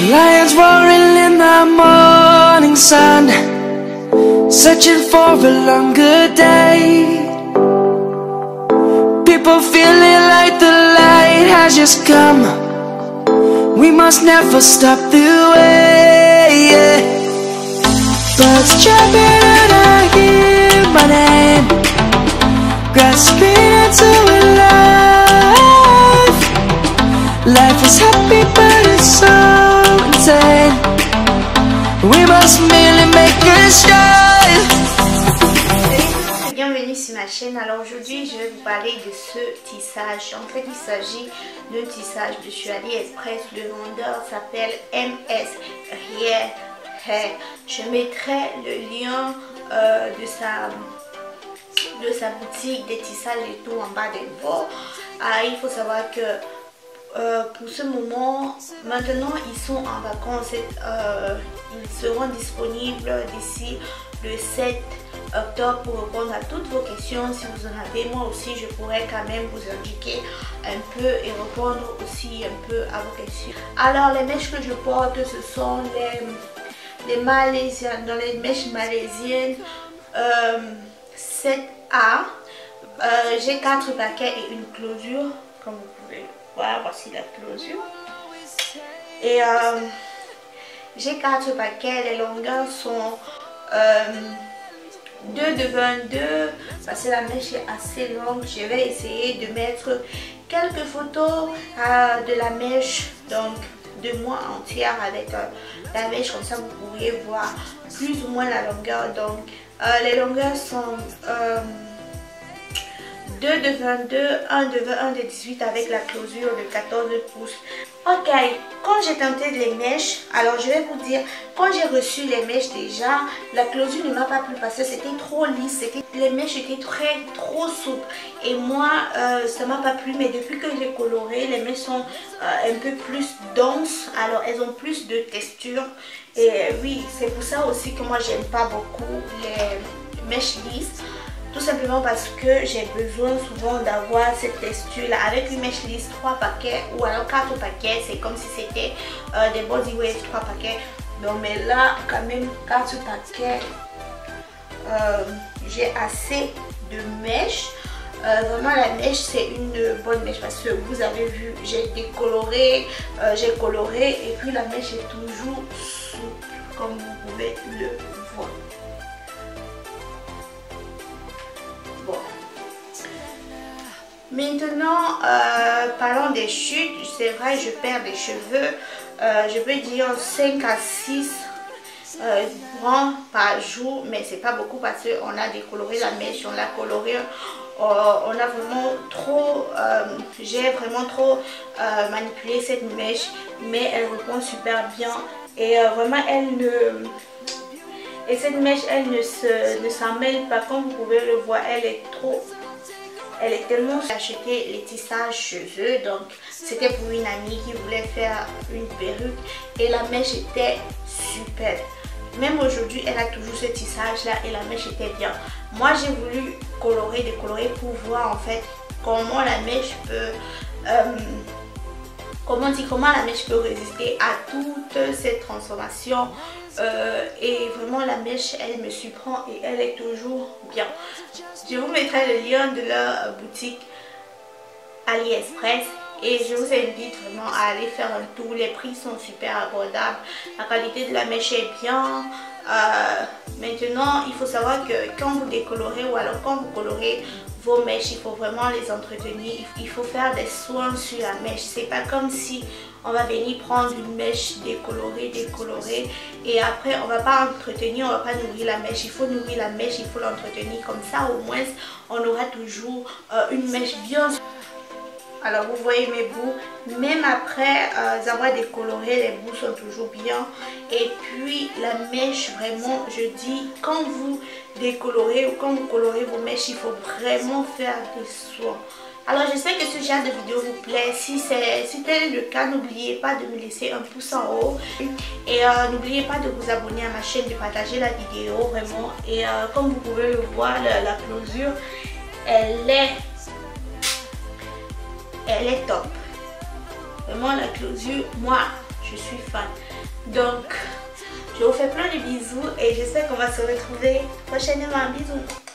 Lions roaring in the morning sun, searching for a longer day. People feeling like the light has just come. We must never stop the way, yeah. Birds chirping and I hear my name, grasping into a life. Life is happy but it's so insane. We must merely make a strive. Bienvenue sur ma chaîne. Alors aujourd'hui je vais vous parler de ce tissage. En fait il s'agit d'un tissage de chez AliExpress. Le vendeur s'appelle MS Rien Hair. Je mettrai le lien de sa boutique des tissages et tout en bas des vidéos. Il faut savoir que pour ce moment, maintenant ils sont en vacances. Ils seront disponibles d'ici le 7 octobre pour répondre à toutes vos questions. Si vous en avez, moi aussi je pourrais quand même vous indiquer un peu et répondre aussi un peu à vos questions. Alors les mèches que je porte, ce sont les malaisiennes, dans les mèches malaisiennes 7A. J'ai 4 paquets et une closure, comme vous pouvez voir. Voici la closure. Et j'ai 4 paquets. Les longueurs sont 2 de 22 parce que la mèche est assez longue. Je vais essayer de mettre quelques photos de la mèche, donc de moi entière avec la mèche, comme ça vous pourriez voir plus ou moins la longueur. Donc les longueurs sont 2 de 22, 1 de 20, 1 de 18 avec la closure de 14 pouces. Ok, quand j'ai tenté les mèches, alors je vais vous dire, quand j'ai reçu les mèches déjà, la closure ne m'a pas plu parce que c'était trop lisse, les mèches étaient trop souples et moi ça m'a pas plu. Mais depuis que j'ai coloré, les mèches sont un peu plus denses, alors elles ont plus de texture. Et oui, c'est pour ça aussi que moi j'aime pas beaucoup les mèches lisses. Tout simplement parce que j'ai besoin souvent d'avoir cette texture là. Avec une mèche lisse, 3 paquets ou alors 4 paquets, c'est comme si c'était des body waves 3 paquets. Donc mais là quand même 4 paquets, j'ai assez de mèches. Vraiment la mèche c'est une bonne mèche parce que vous avez vu, j'ai décoloré, j'ai coloré et puis la mèche est toujours souple comme vous pouvez le voir. Bon. Maintenant, parlons des chutes. C'est vrai, je perds des cheveux. Je peux dire 5 à 6 brans par jour, mais c'est pas beaucoup parce qu'on a décoloré la mèche, on l'a coloré. On a vraiment trop, j'ai vraiment trop manipulé cette mèche, mais elle répond super bien et vraiment cette mèche elle ne s'en mêle pas, comme vous pouvez le voir. Elle est tellement... J'ai acheté les tissages chez eux, donc c'était pour une amie qui voulait faire une perruque et la mèche était super. Même aujourd'hui elle a toujours ce tissage là et la mèche était bien. Moi j'ai voulu décolorer pour voir en fait comment la mèche peut comment la mèche peut résister à toute cette transformation. Et vraiment la mèche elle me surprend et elle est toujours bien. Je vous mettrai le lien de leur boutique AliExpress et je vous invite vraiment à aller faire un tour. Les prix sont super abordables, la qualité de la mèche est bien. Maintenant il faut savoir que quand vous décolorez ou alors quand vous colorez vos mèches, il faut vraiment les entretenir, il faut faire des soins sur la mèche. C'est pas comme si on va venir prendre une mèche décolorée et après on va pas entretenir, on va pas nourrir la mèche. Il faut nourrir la mèche, il faut l'entretenir, comme ça au moins on aura toujours une mèche bien. Alors vous voyez mes bouts, même après avoir décoloré, les bouts sont toujours bien. Et puis la mèche, vraiment je dis, quand vous décolorez ou quand vous colorez vos mèches, il faut vraiment faire des soins. Alors je sais que ce genre de vidéo vous plaît. Si tel est le cas, n'oubliez pas de me laisser un pouce en haut. Et n'oubliez pas de vous abonner à ma chaîne, de partager la vidéo vraiment. Et comme vous pouvez le voir, la closure, elle est top. Vraiment la closure, moi je je suis fan. Donc je vous fais plein de bisous et j'espère qu'on va se retrouver prochainement. Bisous.